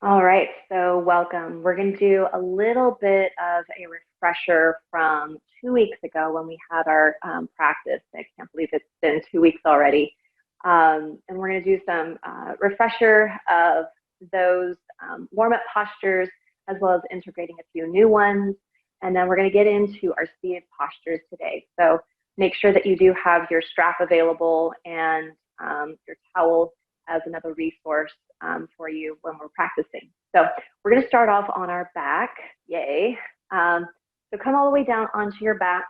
All right, so welcome. We're going to do a little bit of a refresher from 2 weeks ago when we had our practice. I can't believe it's been 2 weeks already. And we're going to do some refresher of those warm-up postures as well as integrating a few new ones. And then we're going to get into our seated postures today. So make sure that you do have your strap available and your towel as another resource for you when we're practicing. So we're going to start off on our back. Yay. So come all the way down onto your back.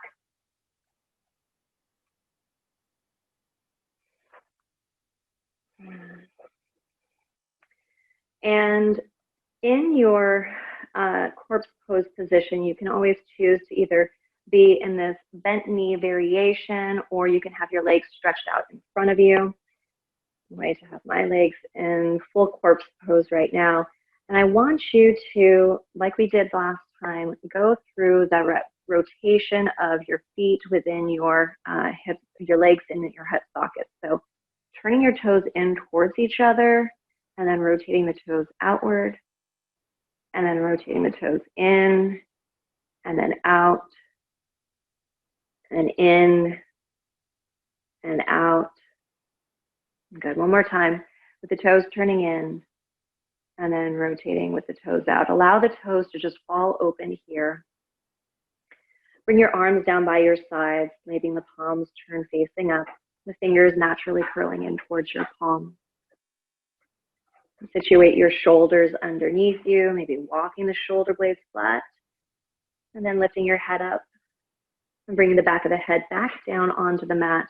And in your corpse pose position, you can always choose to either be in this bent knee variation, or you can have your legs stretched out in front of you. I'm going to have my legs in full corpse pose right now. And I want you to, like we did last time, go through the rotation of your feet within your hip, your legs in your hip sockets. So turning your toes in towards each other, and then rotating the toes outward, and then rotating the toes in, and then out, and in, and out. Good, one more time, with the toes turning in, and then rotating with the toes out. Allow the toes to just fall open here. Bring your arms down by your sides, letting the palms turn facing up, the fingers naturally curling in towards your palm. Situate your shoulders underneath you, maybe walking the shoulder blades flat, and then lifting your head up and bringing the back of the head back down onto the mat.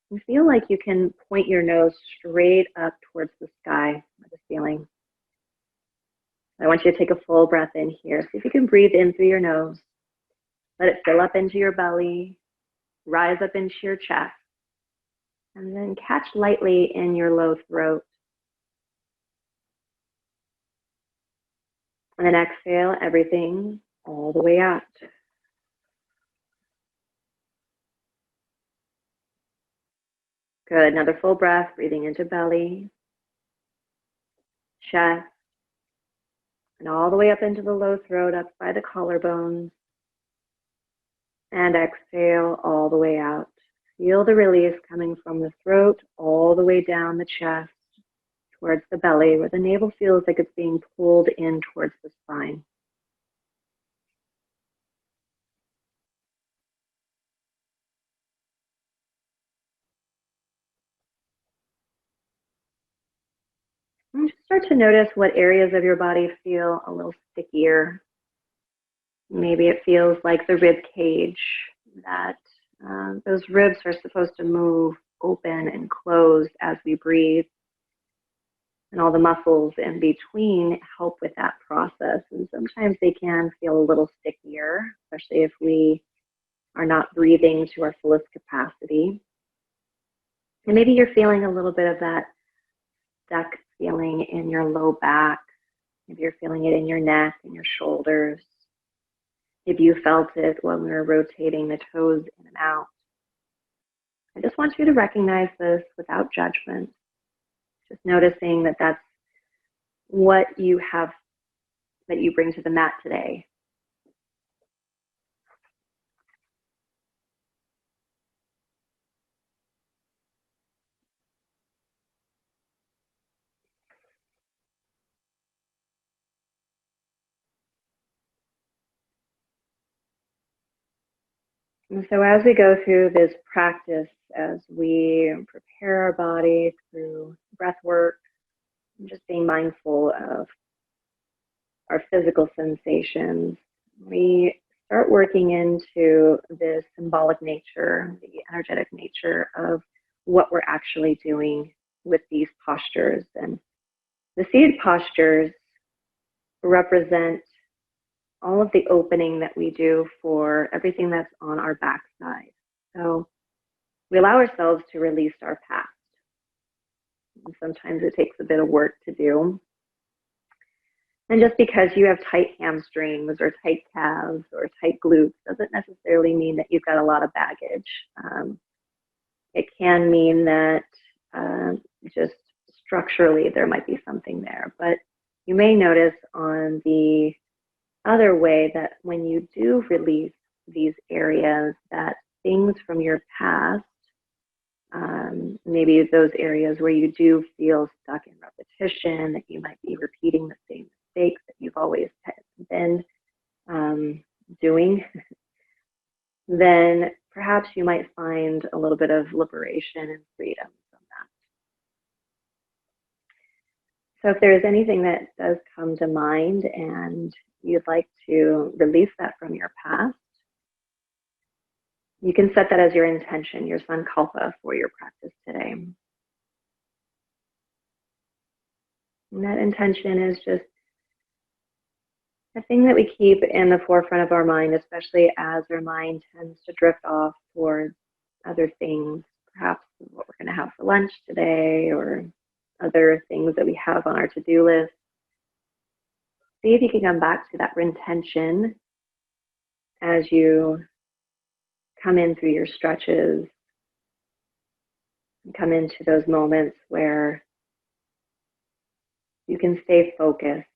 And feel like you can point your nose straight up towards the sky or the ceiling. I want you to take a full breath in here. See if you can breathe in through your nose. Let it fill up into your belly, rise up into your chest, and then catch lightly in your low throat. And then exhale everything all the way out. Good, another full breath, breathing into belly, chest, and all the way up into the low throat, up by the collarbones. And exhale all the way out. Feel the release coming from the throat all the way down the chest towards the belly, where the navel feels like it's being pulled in towards the spine. And just start to notice what areas of your body feel a little stickier. Maybe it feels like the rib cage, that those ribs are supposed to move open and close as we breathe. And all the muscles in between help with that process. And sometimes they can feel a little stickier, especially if we are not breathing to our fullest capacity. And maybe you're feeling a little bit of that stuck feeling in your low back. Maybe you're feeling it in your neck and your shoulders. Maybe you felt it when we were rotating the toes in and out. I just want you to recognize this without judgment. Just noticing that that's what you have, that you bring to the mat today. And so as we go through this practice, as we prepare our body through breath work, just being mindful of our physical sensations, we start working into the symbolic nature, the energetic nature of what we're actually doing with these postures. And the seated postures represent all of the opening that we do for everything that's on our backside. So we allow ourselves to release our past. And sometimes it takes a bit of work to do. And just because you have tight hamstrings or tight calves or tight glutes doesn't necessarily mean that you've got a lot of baggage. It can mean that just structurally there might be something there. But you may notice on the other way that when you do release these areas, that things from your past, maybe those areas where you do feel stuck in repetition, that you might be repeating the same mistakes that you've always been doing, then perhaps you might find a little bit of liberation and freedom from that. So if there's anything that does come to mind and you'd like to release that from your past, you can set that as your intention, your sankalpa for your practice today. And that intention is just a thing that we keep in the forefront of our mind, especially as our mind tends to drift off towards other things, perhaps what we're going to have for lunch today or other things that we have on our to-do list. See if you can come back to that intention as you come in through your stretches and come into those moments where you can stay focused.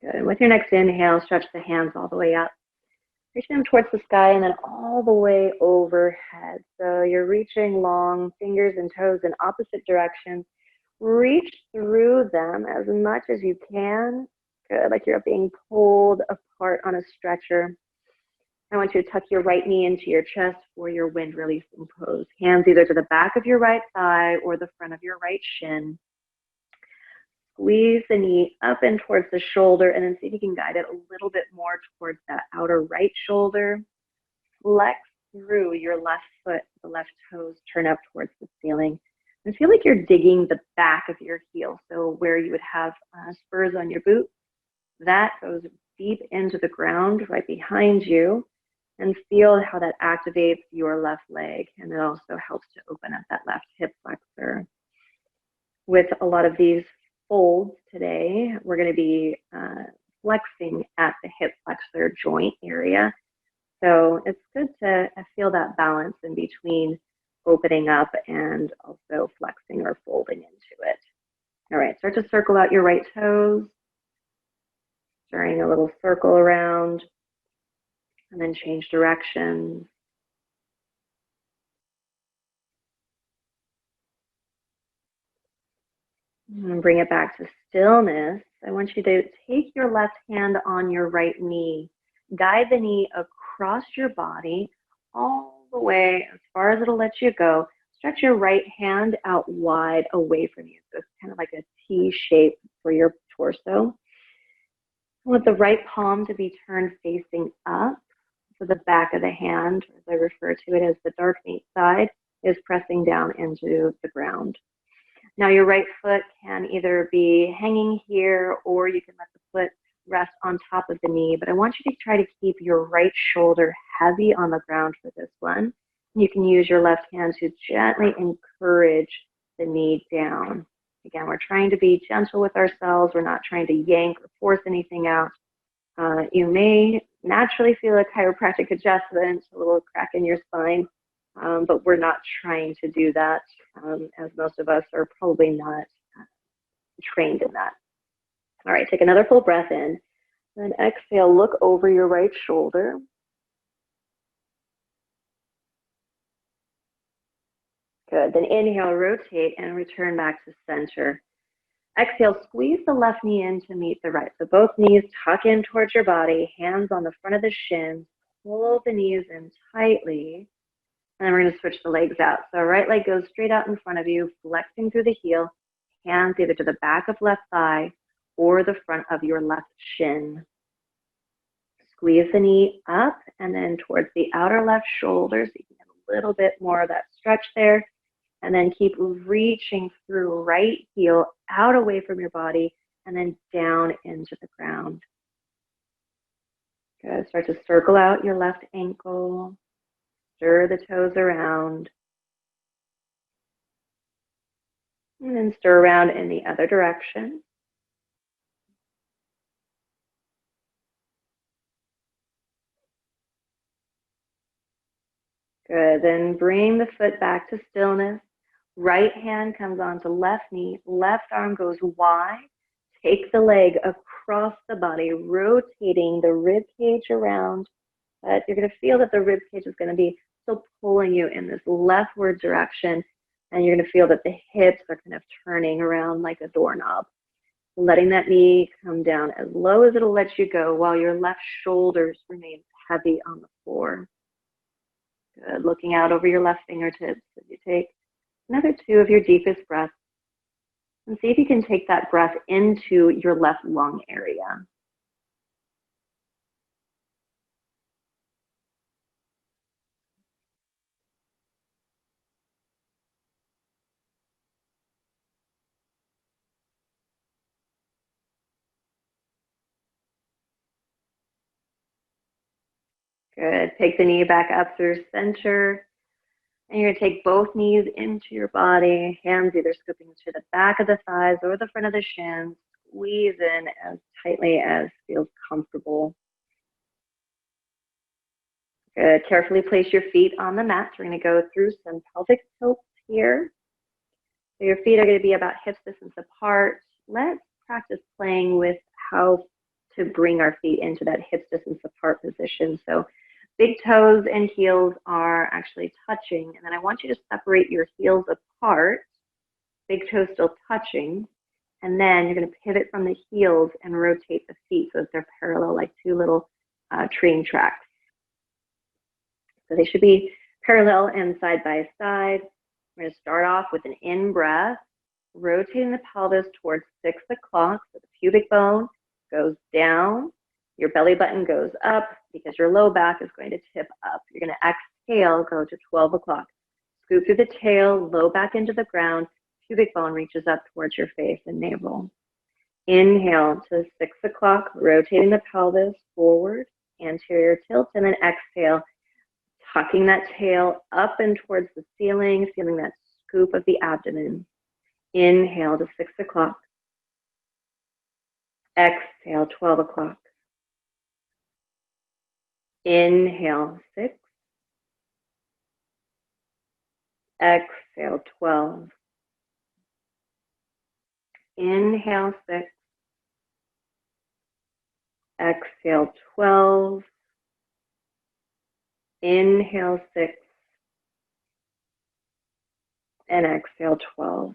Good. And with your next inhale, stretch the hands all the way up. Reaching them towards the sky and then all the way overhead. So you're reaching long, fingers and toes in opposite directions. Reach through them as much as you can. Good, like you're being pulled apart on a stretcher. I want you to tuck your right knee into your chest for your wind releasing pose. Hands either to the back of your right thigh or the front of your right shin. Squeeze the knee up and towards the shoulder and then see if you can guide it a little bit more towards that outer right shoulder. Flex through your left foot, the left toes turn up towards the ceiling. And feel like you're digging the back of your heel. So where you would have spurs on your boot, that goes deep into the ground right behind you. And feel how that activates your left leg. And it also helps to open up that left hip flexor. With a lot of these folds today, we're going to be flexing at the hip flexor joint area. So it's good to feel that balance in between opening up and also flexing or folding into it. All right, start to circle out your right toes, drawing a little circle around, and then change directions. And bring it back to stillness. I want you to take your left hand on your right knee. Guide the knee across your body all the way as far as it'll let you go. Stretch your right hand out wide away from you. So it's kind of like a T shape for your torso. I want the right palm to be turned facing up. So the back of the hand, as I refer to it as the dark meat side, is pressing down into the ground. Now your right foot can either be hanging here or you can let the foot rest on top of the knee, but I want you to try to keep your right shoulder heavy on the ground for this one. You can use your left hand to gently encourage the knee down. Again, we're trying to be gentle with ourselves. We're not trying to yank or force anything out. You may naturally feel a chiropractic adjustment, a little crack in your spine, but we're not trying to do that, as most of us are probably not trained in that. All right, take another full breath in. Then exhale, look over your right shoulder. Good, then inhale, rotate and return back to center. Exhale, squeeze the left knee in to meet the right. So both knees tuck in towards your body, hands on the front of the shins, pull the knees in tightly. And then we're going to switch the legs out. So right leg goes straight out in front of you, flexing through the heel, hands either to the back of left thigh or the front of your left shin. Squeeze the knee up and then towards the outer left shoulder so you can get a little bit more of that stretch there. And then keep reaching through right heel out away from your body and then down into the ground. Good. Start to circle out your left ankle. Stir the toes around. And then stir around in the other direction. Good. Then bring the foot back to stillness. Right hand comes onto left knee, left arm goes wide. Take the leg across the body, rotating the rib cage around, but you're going to feel that the rib cage is going to be still pulling you in this leftward direction, and you're going to feel that the hips are kind of turning around like a doorknob. Letting that knee come down as low as it'll let you go while your left shoulders remain heavy on the floor. Good. Looking out over your left fingertips as you take another 2 of your deepest breaths. And see if you can take that breath into your left lung area. Good. Take the knee back up through center. And you're going to take both knees into your body, hands either scooping to the back of the thighs or the front of the shins. Squeeze in as tightly as feels comfortable. Good. Carefully place your feet on the mat. We're going to go through some pelvic tilts here. So your feet are going to be about hip distance apart. Let's practice playing with how to bring our feet into that hip distance apart position. So big toes and heels are actually touching. And then I want you to separate your heels apart, big toes still touching. And then you're going to pivot from the heels and rotate the feet so that they're parallel like 2 little train tracks. So they should be parallel and side by side. We're going to start off with an in-breath, rotating the pelvis towards 6 o'clock. So the pubic bone goes down, your belly button goes up because your low back is going to tip up. You're going to exhale, go to 12 o'clock. Scoop through the tail, low back into the ground, pubic bone reaches up towards your face and navel. Inhale to 6 o'clock, rotating the pelvis forward, anterior tilt, and then exhale, tucking that tail up and towards the ceiling, feeling that scoop of the abdomen. Inhale to 6 o'clock. Exhale, 12 o'clock. Inhale, 6. Exhale, 12. Inhale, 6. Exhale, 12. Inhale, 6. And exhale, 12.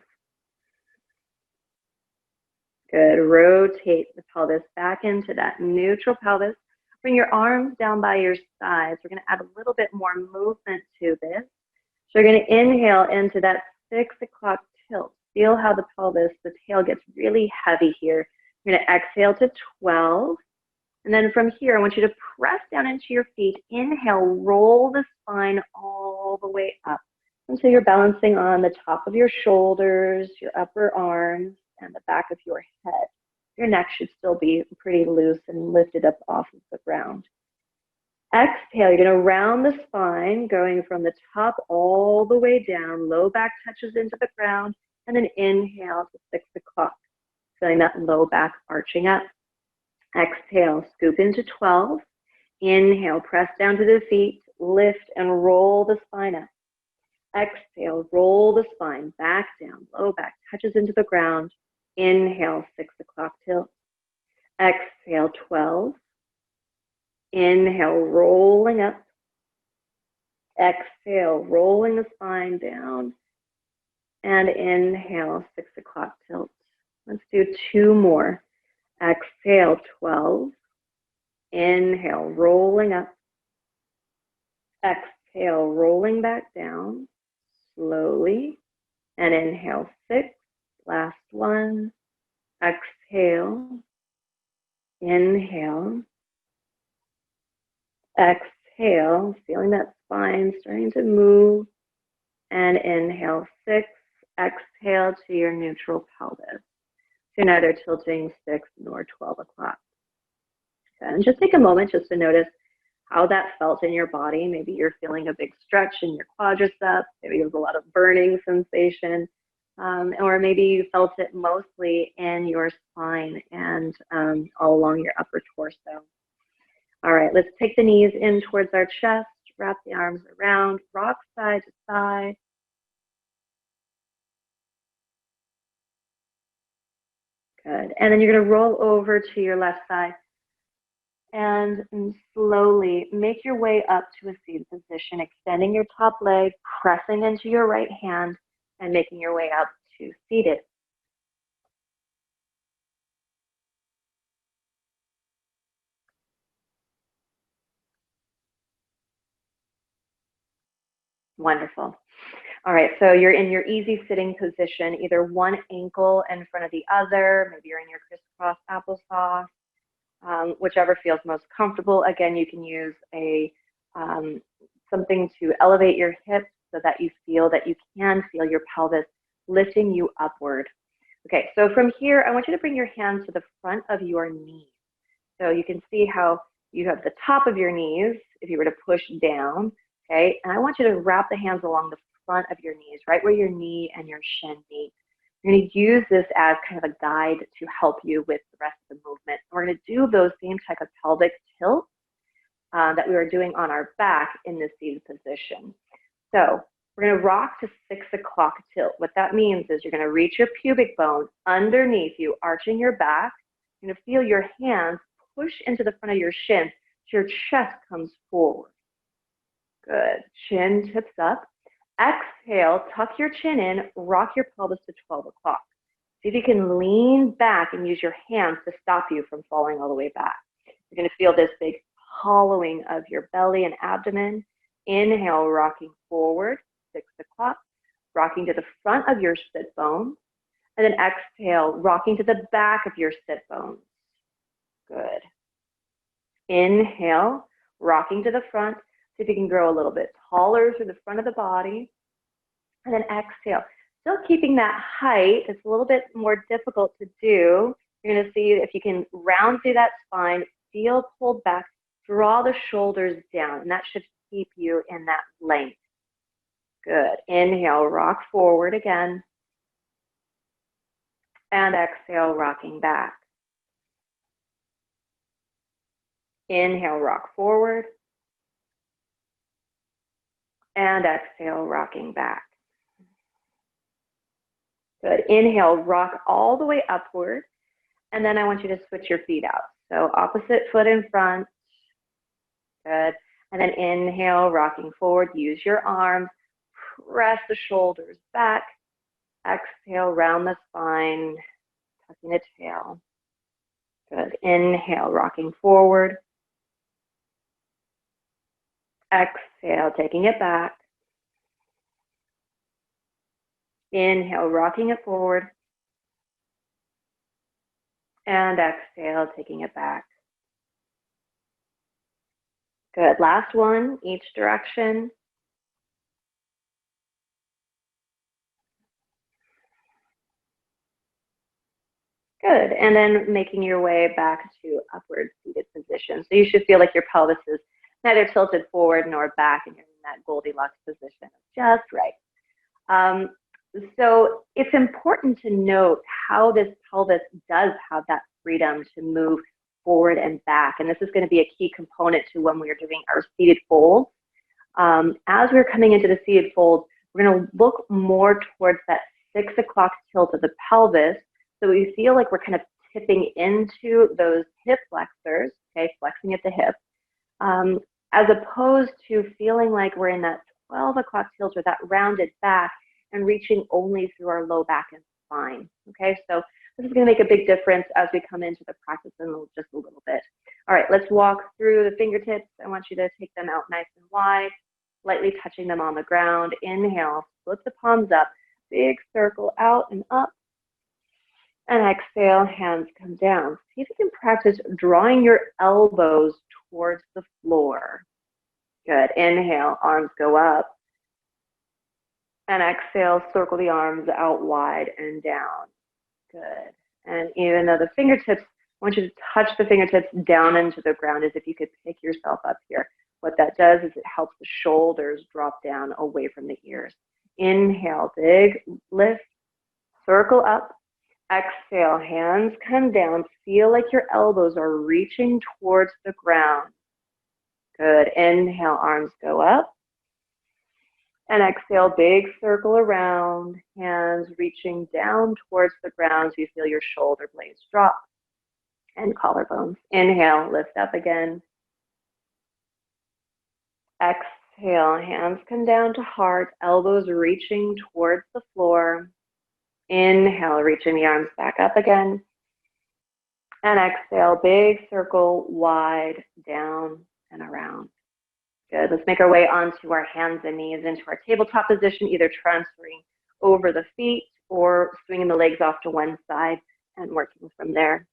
Good. Rotate the pelvis back into that neutral pelvis. Bring your arms down by your sides. We're going to add a little bit more movement to this. So you're going to inhale into that 6 o'clock tilt. Feel how the pelvis, the tail gets really heavy here. You're going to exhale to 12. And then from here, I want you to press down into your feet. Inhale, roll the spine all the way up until you're balancing on the top of your shoulders, your upper arms, and the back of your head. Your neck should still be pretty loose and lifted up off of the ground. Exhale, you're going to round the spine, going from the top all the way down. Low back touches into the ground, and then inhale to 6 o'clock. Feeling that low back arching up. Exhale, scoop into 12. Inhale, press down to the feet, lift and roll the spine up. Exhale, roll the spine back down, low back touches into the ground. Inhale, 6 o'clock tilt. Exhale, 12. Inhale, rolling up. Exhale, rolling the spine down. And inhale, 6 o'clock tilt. Let's do 2 more. Exhale, 12. Inhale, rolling up. Exhale, rolling back down slowly. And inhale, 6. Last one. Exhale. Inhale. Exhale, feeling that spine starting to move. And inhale, 6. Exhale to your neutral pelvis. So you're neither tilting 6 nor 12 o'clock. And just take a moment just to notice how that felt in your body. Maybe you're feeling a big stretch in your quadriceps. Maybe there's a lot of burning sensation. Or maybe you felt it mostly in your spine and all along your upper torso. All right, let's take the knees in towards our chest, wrap the arms around, rock side to side. Good. And then you're going to roll over to your left side and slowly make your way up to a seated position, extending your top leg, pressing into your right hand, and making your way up to seated. Wonderful. All right, so you're in your easy sitting position, either one ankle in front of the other, maybe you're in your crisscross applesauce, whichever feels most comfortable. Again, you can use a something to elevate your hips so that you can feel your pelvis lifting you upward. Okay, so from here, I want you to bring your hands to the front of your knees. So you can see how you have the top of your knees, if you were to push down, okay? And I want you to wrap the hands along the front of your knees, right where your knee and your shin meet. You're going to use this as kind of a guide to help you with the rest of the movement. We're going to do those same type of pelvic tilts that we were doing on our back in this seated position. So we're going to rock to 6 o'clock tilt. What that means is you're going to reach your pubic bone underneath you, arching your back. You're going to feel your hands push into the front of your shin so your chest comes forward. Good. Chin tips up. Exhale, tuck your chin in, rock your pelvis to 12 o'clock. See if you can lean back and use your hands to stop you from falling all the way back. You're going to feel this big hollowing of your belly and abdomen. Inhale, rocking forward, 6 o'clock, rocking to the front of your sit bone. And then exhale, rocking to the back of your sit bones. Good. Inhale, rocking to the front. See if you can grow a little bit taller through the front of the body. And then exhale. Still keeping that height. It's a little bit more difficult to do. You're going to see if you can round through that spine, feel pulled back, draw the shoulders down, and that should keep you in that length. Good. Inhale, rock forward again. And exhale, rocking back. Inhale, rock forward. And exhale, rocking back. Good. Inhale, rock all the way upward. And then I want you to switch your feet out. So opposite foot in front. Good. And then inhale, rocking forward. Use your arms. Press the shoulders back. Exhale, round the spine. Tucking the tail. Good. Inhale, rocking forward. Exhale, taking it back. Inhale, rocking it forward. And exhale, taking it back. Good. Last one, each direction. Good. And then making your way back to upward seated position. So you should feel like your pelvis is neither tilted forward nor back, and you're in that Goldilocks position. Just right. So it's important to note how this pelvis does have that freedom to move forward and back. And this is going to be a key component to when we are doing our seated folds. As we're coming into the seated folds, we're going to look more towards that 6 o'clock tilt of the pelvis. So we feel like we're kind of tipping into those hip flexors, okay, flexing at the hip, as opposed to feeling like we're in that 12 o'clock tilt or that rounded back and reaching only through our low back and spine, okay? So this is going to make a big difference as we come into the practice in just a little bit. All right, let's walk through the fingertips. I want you to take them out nice and wide, lightly touching them on the ground. Inhale, flip the palms up, big circle out and up. And exhale, hands come down. See if you can practice drawing your elbows towards the floor. Good. Inhale, arms go up. And exhale, circle the arms out wide and down. Good. And even though the fingertips, I want you to touch the fingertips down into the ground as if you could pick yourself up here. What that does is it helps the shoulders drop down away from the ears. Inhale, big lift, circle up. Exhale, hands come down. Feel like your elbows are reaching towards the ground. Good. Inhale, arms go up. And exhale, big circle around, hands reaching down towards the ground so you feel your shoulder blades drop and collarbones. Inhale, lift up again. Exhale, hands come down to heart, elbows reaching towards the floor. Inhale, reaching the arms back up again. And exhale, big circle, wide, down and around. Good. Let's make our way onto our hands and knees into our tabletop position, either transferring over the feet or swinging the legs off to one side and working from there.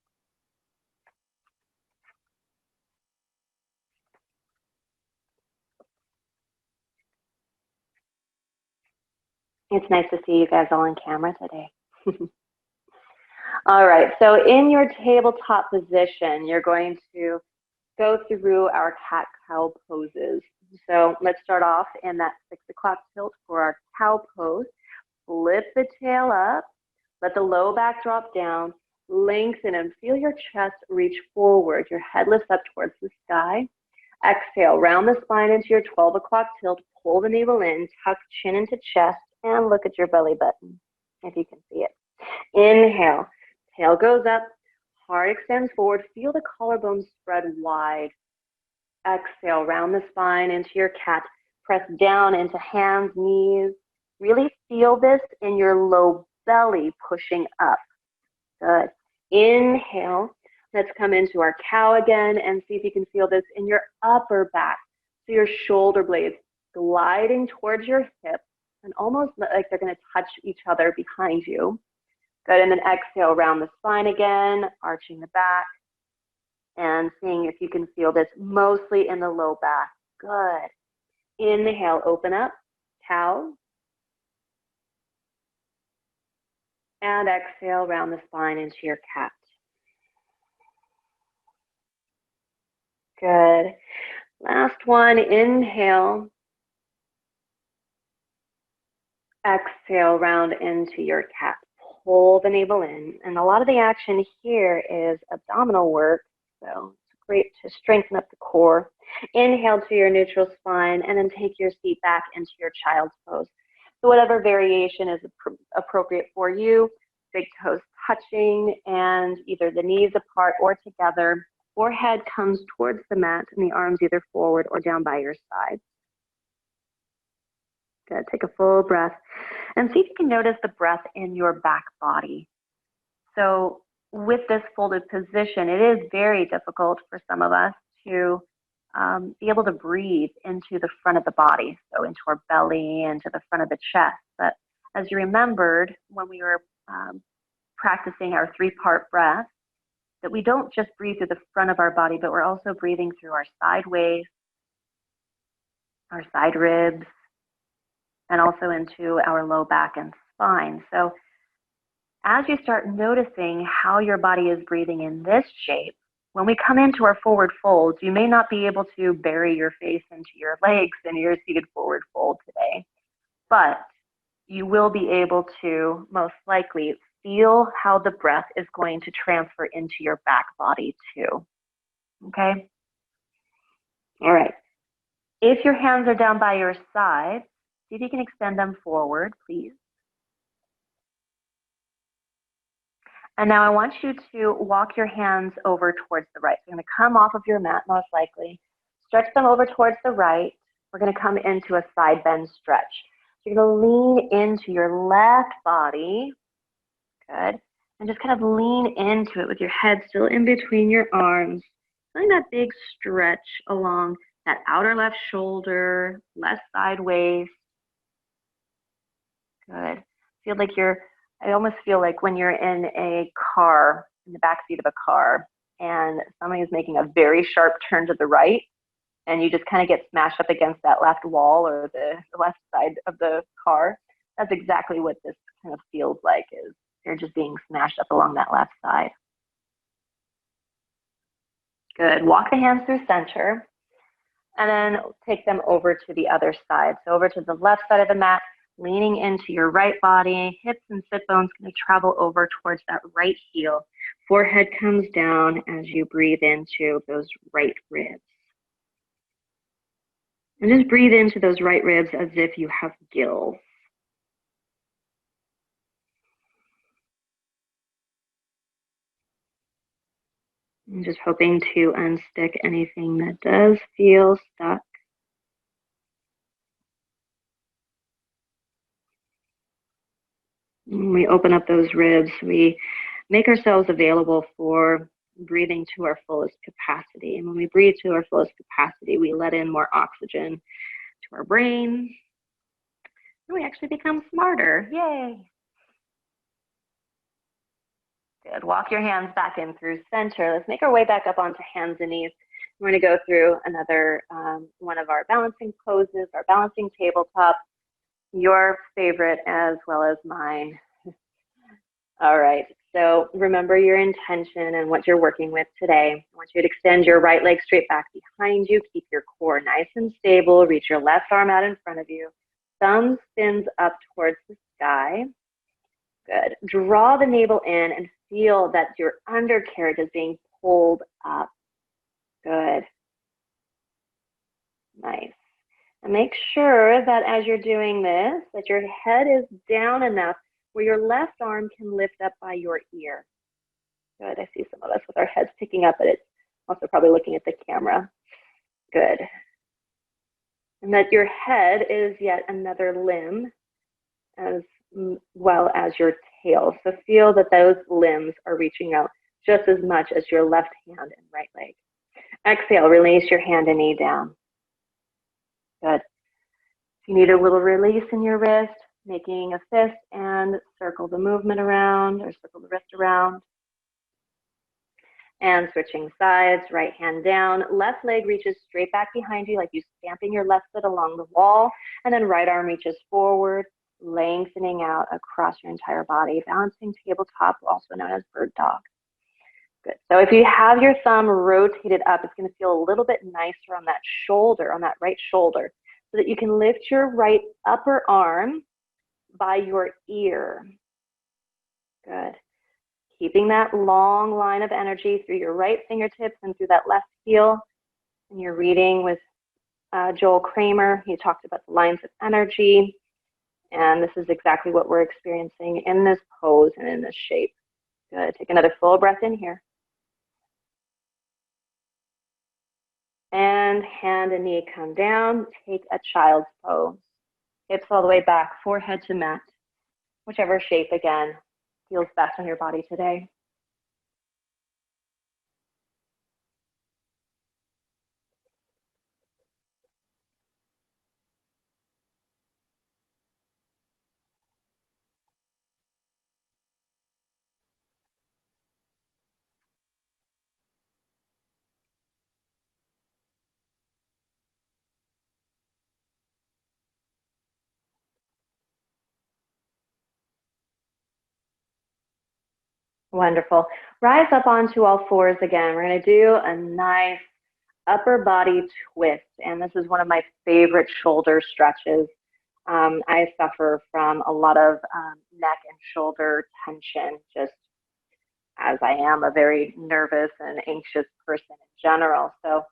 It's nice to see you guys all on camera today. All right, so in your tabletop position, you're going to go through our cat-cow poses. So let's start off in that 6 o'clock tilt for our cow pose. Lift the tail up, let the low back drop down, lengthen and feel your chest reach forward. Your head lifts up towards the sky. Exhale, round the spine into your 12 o'clock tilt, pull the navel in, tuck chin into chest, and look at your belly button, if you can see it. Inhale, tail goes up, heart extends forward, feel the collarbones spread wide. Exhale, round the spine into your cat, press down into hands, knees. Really feel this in your low belly pushing up. Good. Inhale, let's come into our cow again and see if you can feel this in your upper back. So your shoulder blades gliding towards your hips and almost like they're going to touch each other behind you. Good, and then exhale, round the spine again, arching the back, and seeing if you can feel this mostly in the low back. Good. Inhale, open up, cow. And exhale, round the spine into your cat. Good. Last one, inhale. Exhale, round into your cat. Pull the navel in. And a lot of the action here is abdominal work. So it's great to strengthen up the core. Inhale to your neutral spine and then take your seat back into your child's pose. So whatever variation is appropriate for you, big toes touching and either the knees apart or together. Forehead comes towards the mat and the arms either forward or down by your side. Good, take a full breath and see if you can notice the breath in your back body. So with this folded position, it is very difficult for some of us to be able to breathe into the front of the body, so into our belly, into the front of the chest. But as you remembered when we were practicing our 3-part breath, that we don't just breathe through the front of our body, but we're also breathing through our side waist, our side ribs, and also into our low back and spine. So as you start noticing how your body is breathing in this shape, when we come into our forward fold, you may not be able to bury your face into your legs in your seated forward fold today, but you will be able to most likely feel how the breath is going to transfer into your back body too. Okay? All right. If your hands are down by your side, see if you can extend them forward, please. And now I want you to walk your hands over towards the right. So you're going to come off of your mat, most likely. Stretch them over towards the right. We're going to come into a side bend stretch. So you're going to lean into your left body. Good. And just kind of lean into it with your head still in between your arms. Feeling that big stretch along that outer left shoulder, left side waist. Good. Feel like I almost feel like when you're in a car, in the back seat of a car, and somebody is making a very sharp turn to the right, and you just kind of get smashed up against that left wall or the left side of the car. That's exactly what this kind of feels like, is you're just being smashed up along that left side. Good. Walk the hands through center, and then take them over to the other side. So over to the left side of the mat, leaning into your right body, hips and sit bones going to travel over towards that right heel. Forehead comes down as you breathe into those right ribs. And just breathe into those right ribs as if you have gills. I'm just hoping to unstick anything that does feel stuck. When we open up those ribs, we make ourselves available for breathing to our fullest capacity. And when we breathe to our fullest capacity, we let in more oxygen to our brain, and we actually become smarter. Yay! Good. Walk your hands back in through center. Let's make our way back up onto hands and knees. We're going to go through another one of our balancing poses, our balancing tabletop, your favorite as well as mine. All right, so remember your intention and what you're working with today. I want you to extend your right leg straight back behind you. Keep your core nice and stable. Reach your left arm out in front of you. Thumb spins up towards the sky. Good. Draw the navel in and feel that your undercarriage is being pulled up. Good. Nice. And make sure that as you're doing this, that your head is down enough where your left arm can lift up by your ear. Good. I see some of us with our heads sticking up, but it's also probably looking at the camera. Good. And that your head is yet another limb as well as your tail. So feel that those limbs are reaching out just as much as your left hand and right leg. Exhale, release your hand and knee down. Good. If you need a little release in your wrist, making a fist and circle the movement around or circle the wrist around. And switching sides, right hand down, left leg reaches straight back behind you like you stamping your left foot along the wall, and then right arm reaches forward, lengthening out across your entire body. Balancing tabletop, also known as bird dog. Good. So if you have your thumb rotated up, it's going to feel a little bit nicer on that shoulder, on that right shoulder, so that you can lift your right upper arm by your ear. Good. Keeping that long line of energy through your right fingertips and through that left heel. And you're reading with Joel Kramer. He talked about the lines of energy. And this is exactly what we're experiencing in this pose and in this shape. Good. Take another full breath in here. And hand and knee come down. Take a child's pose. Hips all the way back, forehead to mat. Whichever shape, again, feels best on your body today. Wonderful. Rise up onto all fours again. We're going to do a nice upper body twist. And this is one of my favorite shoulder stretches. I suffer from a lot of neck and shoulder tension, just as I am a very nervous and anxious person in general. So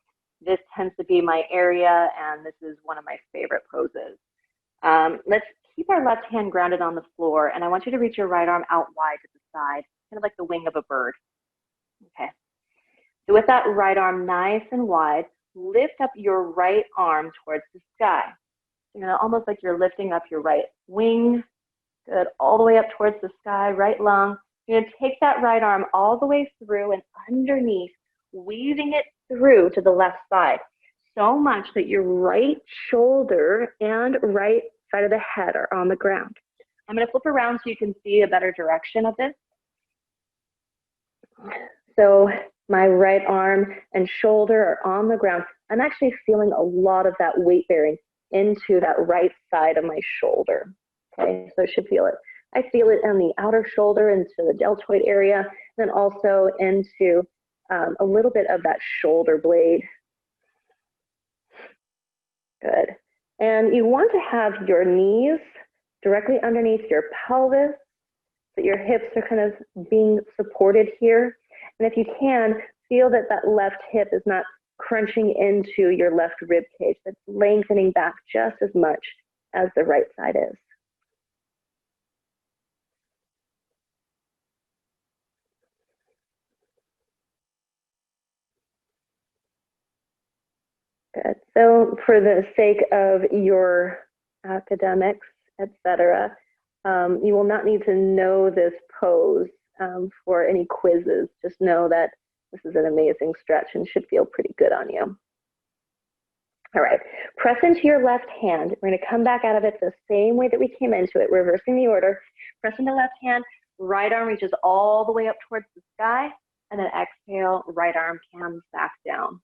this tends to be my area, and this is one of my favorite poses. Let's keep our left hand grounded on the floor, and I want you to reach your right arm out wide to the side, kind of like the wing of a bird. Okay. So with that right arm nice and wide, lift up your right arm towards the sky. Almost like you're lifting up your right wing. Good, all the way up towards the sky, right lung. You're going to take that right arm all the way through and underneath, weaving it through to the left side. So much that your right shoulder and right side of the head are on the ground. I'm going to flip around so you can see a better direction of this. So my right arm and shoulder are on the ground. I'm actually feeling a lot of that weight bearing into that right side of my shoulder. Okay, so I should feel it. I feel it on the outer shoulder into the deltoid area, then also into a little bit of that shoulder blade. Good. And you want to have your knees directly underneath your pelvis, so that your hips are kind of being supported here. And if you can, feel that that left hip is not crunching into your left rib cage. That's lengthening back just as much as the right side is. Good. So for the sake of your academics, etc., you will not need to know this pose for any quizzes. Just know that this is an amazing stretch and should feel pretty good on you. All right, press into your left hand. We're going to come back out of it the same way that we came into it, reversing the order. Press into left hand, right arm reaches all the way up towards the sky, and then exhale, right arm comes back down.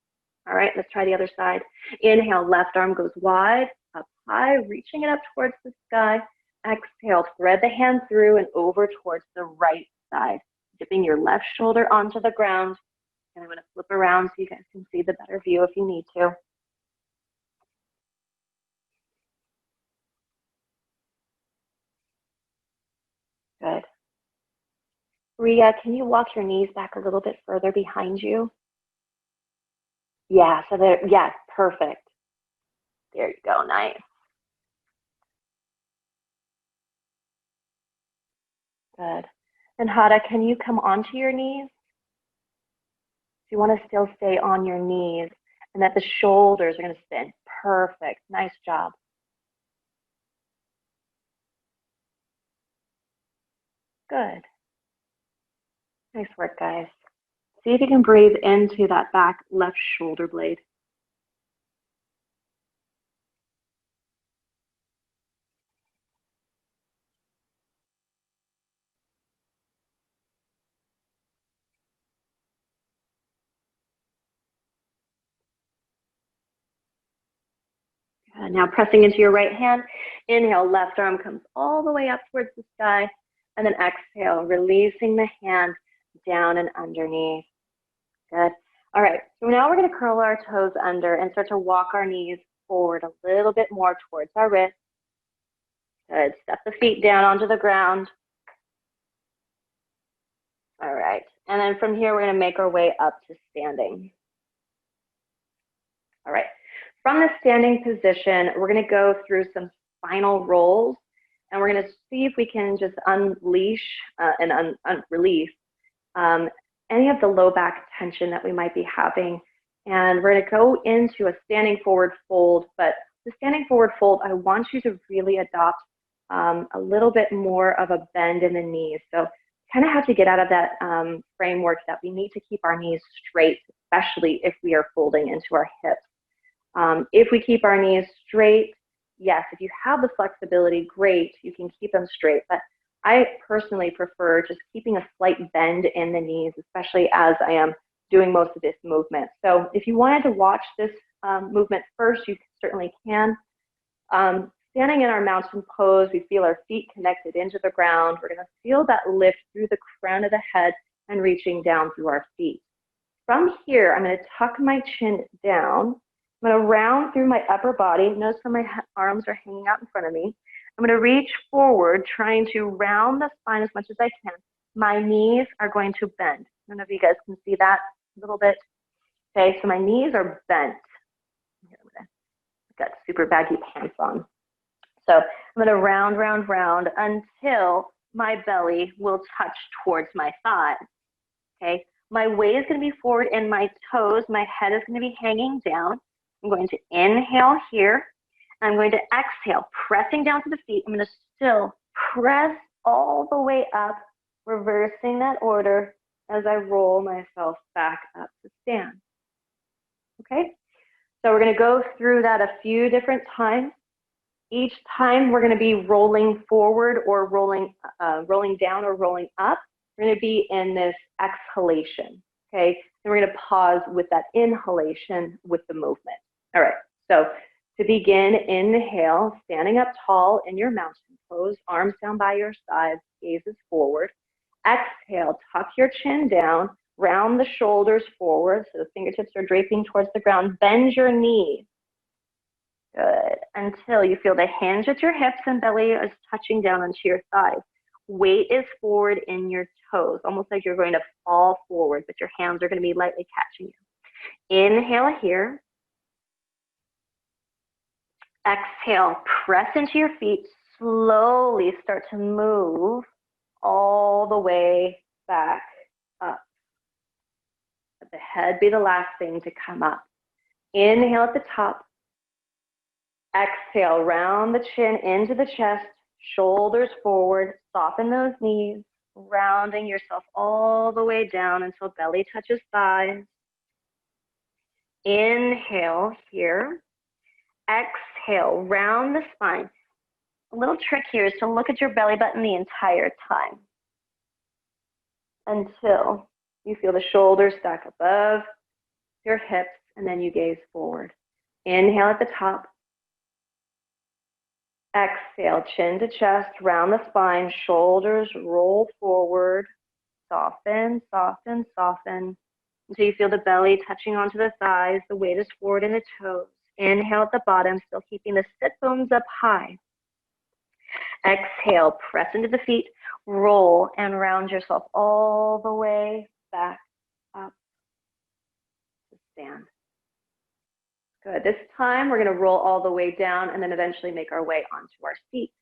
All right, let's try the other side. Inhale, left arm goes wide, up high, reaching it up towards the sky. Exhale, thread the hand through and over towards the right side, dipping your left shoulder onto the ground. And I'm going to flip around so you guys can see the better view if you need to. Good. Ria, can you walk your knees back a little bit further behind you? Yeah, so there, yeah, perfect. There you go, nice. Good. And Hatha, can you come onto your knees? You want to still stay on your knees and that the shoulders are going to spin. Perfect, nice job. Good. Nice work, guys. See if you can breathe into that back left shoulder blade. Now pressing into your right hand. Inhale, left arm comes all the way up towards the sky. And then exhale, releasing the hand down and underneath. Good. All right, so now we're going to curl our toes under and start to walk our knees forward a little bit more towards our wrists. Good. Step the feet down onto the ground. All right, and then from here, we're going to make our way up to standing. All right, from the standing position, we're going to go through some final rolls, and we're going to see if we can just unleash and release any of the low back tension that we might be having. And we're going to go into a standing forward fold, but the standing forward fold, I want you to really adopt a little bit more of a bend in the knees. So kind of have to get out of that framework that we need to keep our knees straight, especially if we are folding into our hips. If we keep our knees straight, yes, if you have the flexibility, great, you can keep them straight. But I personally prefer just keeping a slight bend in the knees, especially as I am doing most of this movement. So if you wanted to watch this movement first, you certainly can. Standing in our mountain pose, we feel our feet connected into the ground. We're going to feel that lift through the crown of the head and reaching down through our feet. From here, I'm going to tuck my chin down. I'm going to round through my upper body. Notice how my arms are hanging out in front of me. I'm going to reach forward, trying to round the spine as much as I can. My knees are going to bend. I don't know if you guys can see that a little bit. Okay, so my knees are bent. I've got super baggy pants on. So I'm going to round, round, round until my belly will touch towards my thighs. Okay, my weight is going to be forward in my toes. My head is going to be hanging down. I'm going to inhale here. I'm going to exhale, pressing down to the feet. I'm going to still press all the way up, reversing that order as I roll myself back up to stand. Okay, so we're going to go through that a few different times. Each time we're going to be rolling forward or rolling down or rolling up. We're going to be in this exhalation. Okay, and we're going to pause with that inhalation with the movement. All right, so to begin, inhale, standing up tall in your mountain pose, arms down by your sides, gazes forward. Exhale, tuck your chin down, round the shoulders forward so the fingertips are draping towards the ground. Bend your knees. Good. Until you feel the hinge at your hips and belly is touching down onto your thighs. Weight is forward in your toes, almost like you're going to fall forward, but your hands are going to be lightly catching you. Inhale here. Exhale, press into your feet. Slowly start to move all the way back up. Let the head be the last thing to come up. Inhale at the top. Exhale, round the chin into the chest, shoulders forward, soften those knees, rounding yourself all the way down until belly touches thighs. Inhale here. Exhale, round the spine. A little trick here is to look at your belly button the entire time until you feel the shoulders stack above your hips, and then you gaze forward. Inhale at the top. Exhale, chin to chest, round the spine, shoulders roll forward, soften, soften, soften, until you feel the belly touching onto the thighs, the weight is forward in the toes. Inhale at the bottom, still keeping the sit bones up high. Exhale, press into the feet, roll and round yourself all the way back up to stand. Good. This time we're going to roll all the way down and then eventually make our way onto our seat.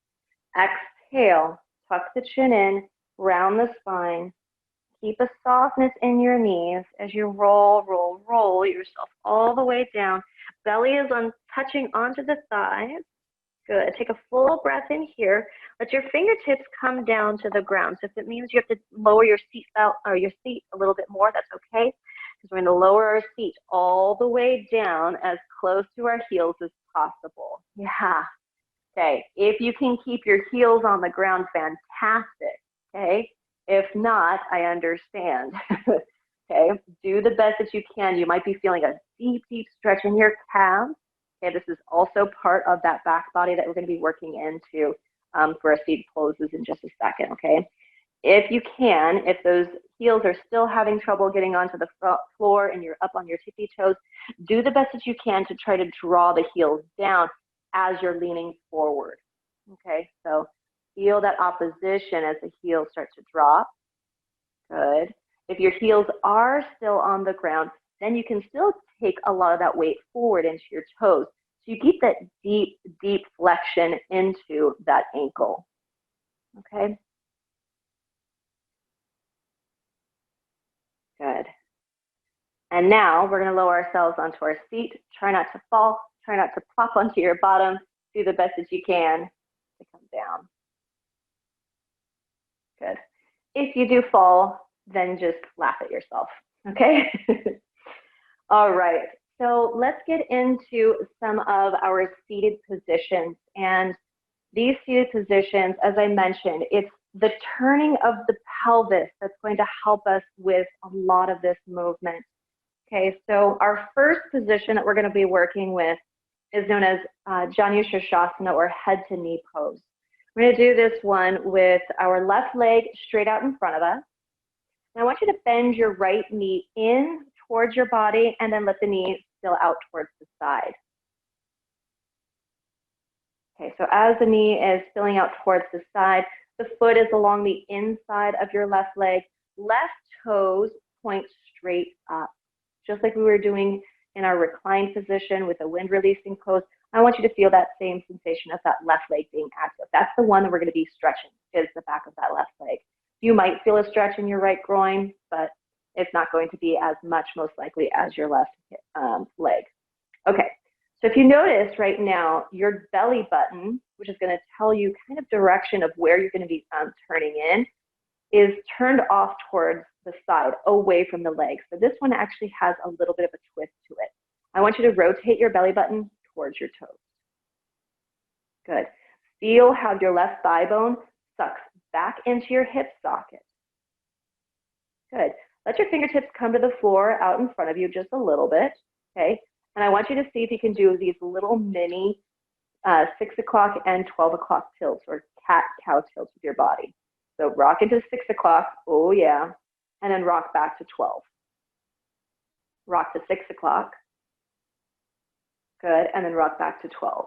Exhale, tuck the chin in, round the spine. Keep a softness in your knees as you roll, roll, roll yourself all the way down. Belly is touching onto the thighs. Good. Take a full breath in here. Let your fingertips come down to the ground. So if it means you have to lower your seat belt or your seat a little bit more, that's okay. Because we're going to lower our seat all the way down as close to our heels as possible. Yeah. Okay. If you can keep your heels on the ground, fantastic. Okay. If not, I understand. Okay. Do the best that you can. You might be feeling a deep, deep stretch in your calves. Okay, this is also part of that back body that we're going to be working into for our seat poses in just a second, okay? If you can, if those heels are still having trouble getting onto the floor and you're up on your tippy toes, do the best that you can to try to draw the heels down as you're leaning forward, okay? So feel that opposition as the heels start to drop. Good. If your heels are still on the ground, then you can still take a lot of that weight forward into your toes. So you keep that deep, deep flexion into that ankle. Okay? Good. And now we're going to lower ourselves onto our seat. Try not to fall. Try not to plop onto your bottom. Do the best that you can to come down. Good. If you do fall, then just laugh at yourself. Okay? All right, so let's get into some of our seated positions. And these seated positions, as I mentioned, it's the turning of the pelvis that's going to help us with a lot of this movement. Okay, so our first position that we're going to be working with is known as Janu Shirshasana, or head to knee pose. We're going to do this one with our left leg straight out in front of us. And I want you to bend your right knee in towards your body and then let the knee spill out towards the side. Okay, so as the knee is spilling out towards the side, the foot is along the inside of your left leg. Left toes point straight up. Just like we were doing in our reclined position with a wind releasing pose, I want you to feel that same sensation of that left leg being active. That's the one that we're going to be stretching, is the back of that left leg. You might feel a stretch in your right groin, but it's not going to be as much, most likely, as your left leg. Okay, so if you notice right now, your belly button, which is going to tell you kind of direction of where you're going to be turning in, is turned off towards the side, away from the leg. So this one actually has a little bit of a twist to it. I want you to rotate your belly button towards your toes. Good. Feel how your left thigh bone sucks back into your hip socket. Good. Let your fingertips come to the floor out in front of you just a little bit, okay? And I want you to see if you can do these little mini 6 o'clock and 12 o'clock tilts, or cat-cow tilts with your body. So rock into 6 o'clock, oh yeah, and then rock back to 12. Rock to 6 o'clock, good, and then rock back to 12.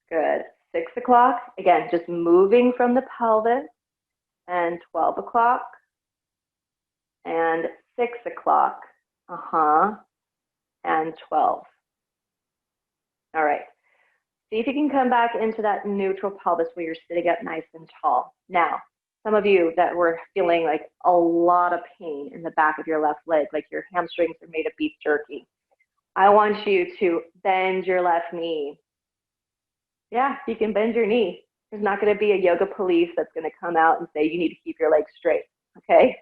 Good. 6 o'clock, again, just moving from the pelvis, and 12 o'clock, and 6 o'clock And 12. All right. See if you can come back into that neutral pelvis where you're sitting up nice and tall. Now, some of you that were feeling like a lot of pain in the back of your left leg, like your hamstrings are made of beef jerky, I want you to bend your left knee. Yeah, you can bend your knee. There's not going to be a yoga police that's going to come out and say you need to keep your legs straight, okay?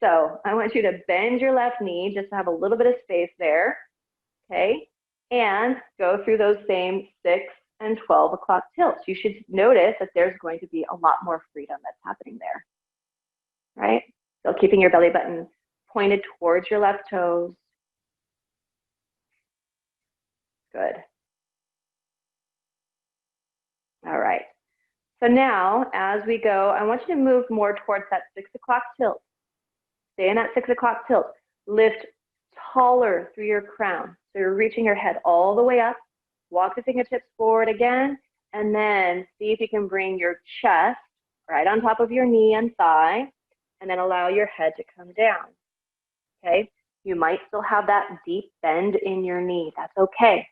So I want you to bend your left knee just to have a little bit of space there, okay? And go through those same 6 and 12 o'clock tilts. You should notice that there's going to be a lot more freedom that's happening there, right? So keeping your belly button pointed towards your left toes. Good. All right. So now, as we go, I want you to move more towards that 6 o'clock tilt. Stay in that 6 o'clock tilt. Lift taller through your crown. So you're reaching your head all the way up. Walk the fingertips forward again. And then see if you can bring your chest right on top of your knee and thigh. And then allow your head to come down. Okay? You might still have that deep bend in your knee. That's okay.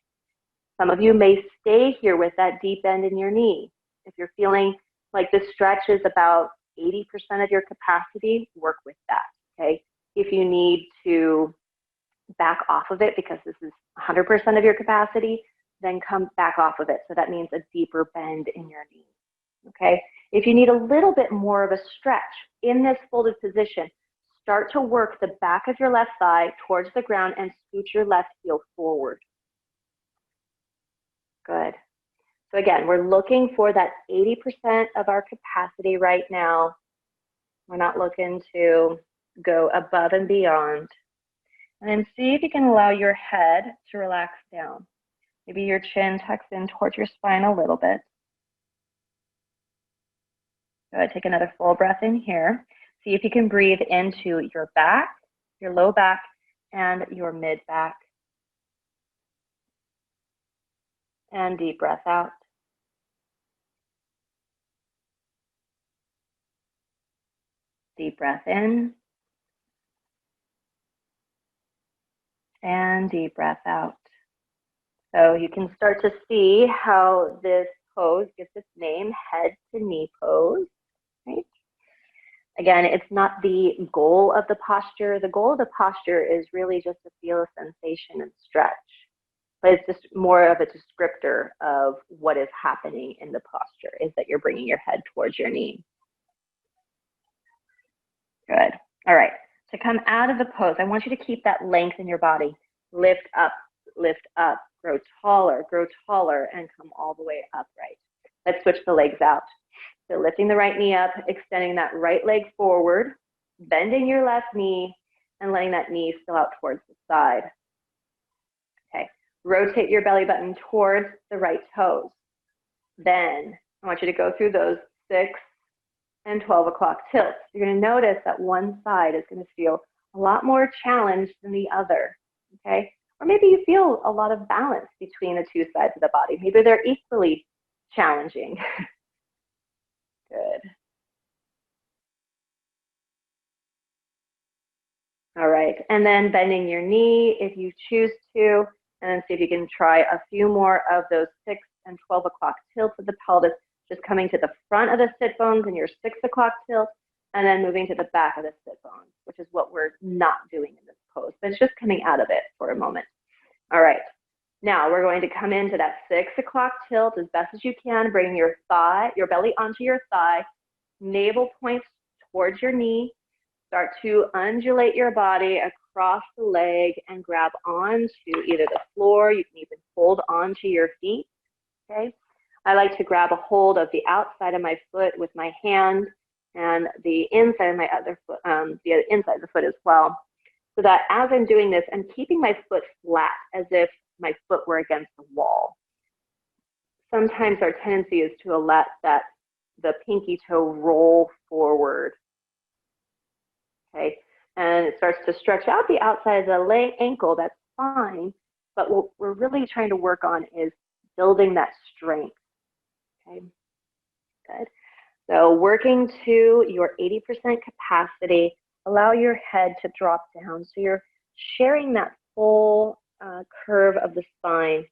Some of you may stay here with that deep bend in your knee. If you're feeling like this stretch is about 80% of your capacity, work with that, okay? If you need to back off of it because this is 100% of your capacity, then come back off of it. So that means a deeper bend in your knee, okay? If you need a little bit more of a stretch in this folded position, start to work the back of your left thigh towards the ground and scoot your left heel forward. Good. So again, we're looking for that 80% of our capacity right now. We're not looking to go above and beyond. And then see if you can allow your head to relax down. Maybe your chin tucks in towards your spine a little bit. Good. Take another full breath in here. See if you can breathe into your back, your low back, and your mid back. And deep breath out. Deep breath in. And deep breath out. So you can start to see how this pose gets its name, head to knee pose, right? Again, it's not the goal of the posture. The goal of the posture is really just to feel a sensation and stretch. But it's just more of a descriptor of what is happening in the posture, is that you're bringing your head towards your knee. Good. All right. To come out of the pose, I want you to keep that length in your body. Lift up, grow taller, and come all the way upright. Let's switch the legs out. So lifting the right knee up, extending that right leg forward, bending your left knee, and letting that knee spill out towards the side. Okay. Rotate your belly button towards the right toes. Then I want you to go through those 6 and 12 o'clock tilts. You're going to notice that one side is going to feel a lot more challenged than the other, okay? Or maybe you feel a lot of balance between the two sides of the body. Maybe they're equally challenging. Good. All right, and then bending your knee if you choose to, and then see if you can try a few more of those 6 and 12 o'clock tilts of the pelvis, just coming to the front of the sit bones in your 6 o'clock tilt, and then moving to the back of the sit bones, which is what we're not doing in this pose, but it's just coming out of it for a moment. All right, now we're going to come into that 6 o'clock tilt as best as you can, bring your thigh, your belly onto your thigh, navel points towards your knee, start to undulate your body across the leg and grab onto either the floor, you can even hold onto your feet, okay? I like to grab a hold of the outside of my foot with my hand and the inside of my other foot, the inside of the foot as well. So that as I'm doing this, I'm keeping my foot flat as if my foot were against the wall. Sometimes our tendency is to let the pinky toe roll forward. Okay, and it starts to stretch out the outside of the ankle, that's fine, but what we're really trying to work on is building that strength. Okay, good. So working to your 80% capacity, allow your head to drop down. So you're sharing that full curve of the spine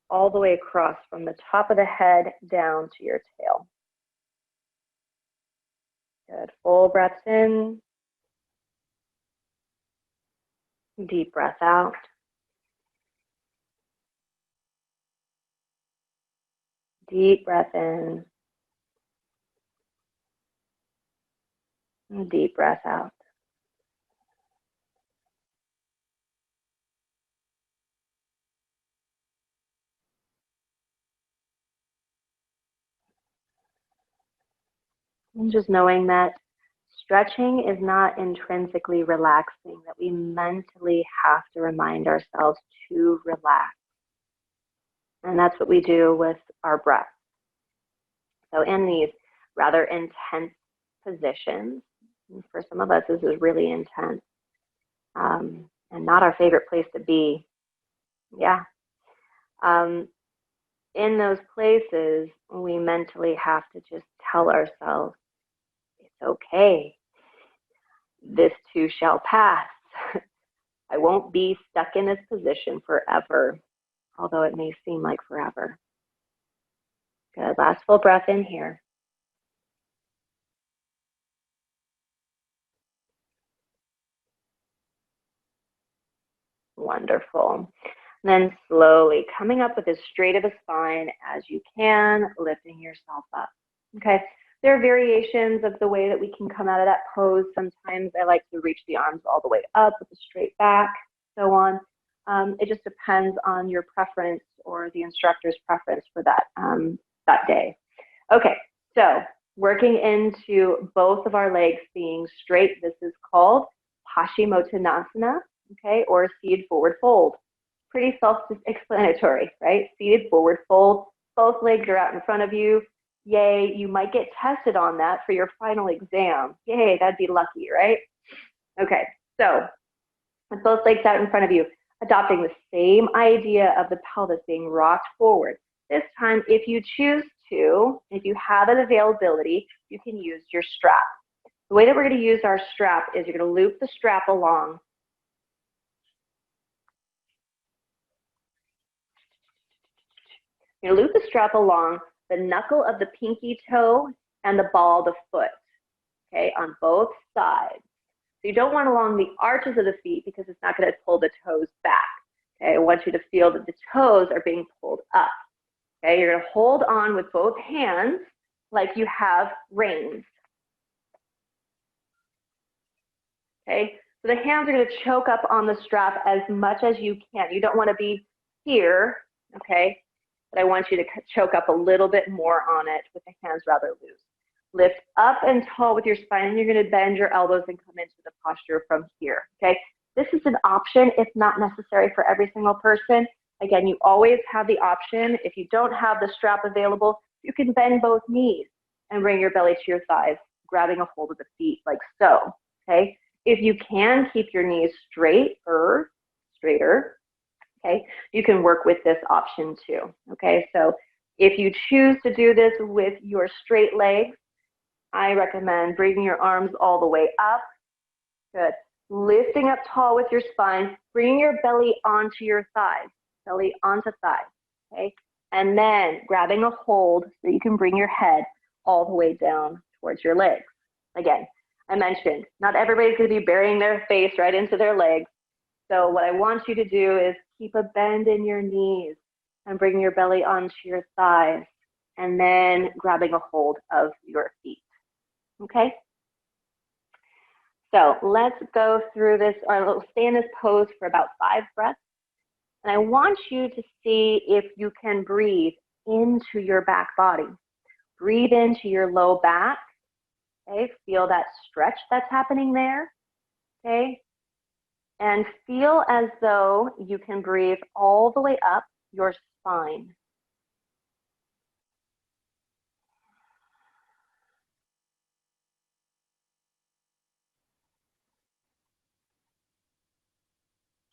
all the way across from the top of the head down to your tail. Good. Full breaths in. Deep breath out. Deep breath in. And deep breath out. And just knowing that stretching is not intrinsically relaxing, that we mentally have to remind ourselves to relax. And that's what we do with our breath. So in these rather intense positions, for some of us this is really intense, and not our favorite place to be. Yeah. In those places, we mentally have to just tell ourselves, it's okay. This too shall pass. I won't be stuck in this position forever, although it may seem like forever. Good. Last full breath in here. Wonderful. And then slowly coming up with as straight of a spine as you can, lifting yourself up. Okay. There are variations of the way that we can come out of that pose. Sometimes I like to reach the arms all the way up with a straight back, so on. It just depends on your preference or the instructor's preference for that, that day. Okay, so working into both of our legs being straight, this is called Paschimottanasana, okay, or seated forward fold. Pretty self-explanatory, right? Seated forward fold, both legs are out in front of you. Yay, you might get tested on that for your final exam. Yay, that'd be lucky, right? Okay, so with both legs out in front of you, adopting the same idea of the pelvis being rocked forward. This time, if you choose to, if you have an availability, you can use your strap. The way that we're going to use our strap is you're going to loop the strap along. You're going to loop the strap along the knuckle of the pinky toe and the ball of the foot, okay, on both sides. So you don't want along the arches of the feet because it's not going to pull the toes back. Okay, I want you to feel that the toes are being pulled up. Okay, you're going to hold on with both hands like you have reins. Okay, so the hands are going to choke up on the strap as much as you can. You don't want to be here, okay, but I want you to choke up a little bit more on it with the hands rather loose. Lift up and tall with your spine, and you're going to bend your elbows and come into the posture from here, okay? This is an option. It's not necessary for every single person. Again, you always have the option. If you don't have the strap available, you can bend both knees and bring your belly to your thighs, grabbing a hold of the feet like so, okay? If you can keep your knees straighter, okay, you can work with this option too, okay? So if you choose to do this with your straight legs, I recommend bringing your arms all the way up. Good. Lifting up tall with your spine, bringing your belly onto your thighs, belly onto thighs, okay? And then grabbing a hold so you can bring your head all the way down towards your legs. Again, I mentioned not everybody's going to be burying their face right into their legs. So what I want you to do is keep a bend in your knees and bring your belly onto your thighs and then grabbing a hold of your feet. Okay? So let's go through this, or we'll stay in this pose for about 5 breaths. And I want you to see if you can breathe into your back body. Breathe into your low back. Okay, feel that stretch that's happening there. Okay, and feel as though you can breathe all the way up your spine.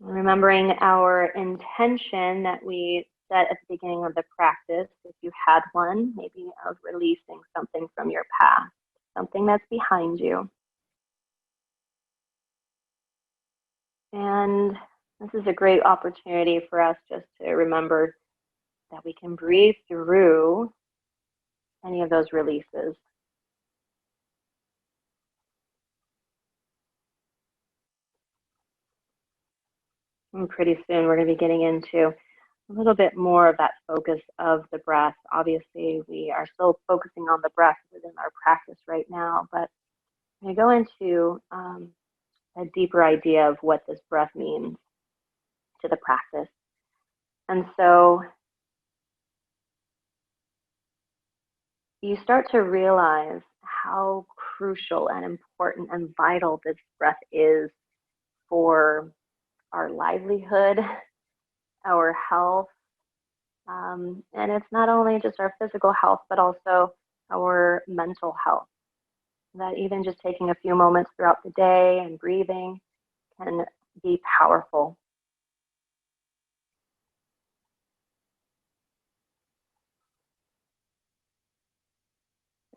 Remembering our intention that we set at the beginning of the practice, if you had one, maybe of releasing something from your past, something that's behind you. And this is a great opportunity for us just to remember that we can breathe through any of those releases. And pretty soon we're going to be getting into a little bit more of that focus of the breath. Obviously, we are still focusing on the breath within our practice right now, but I'm going to go into a deeper idea of what this breath means to the practice. And so you start to realize how crucial and important and vital this breath is for our livelihood, our health, and it's not only just our physical health, but also our mental health. That even just taking a few moments throughout the day and breathing can be powerful.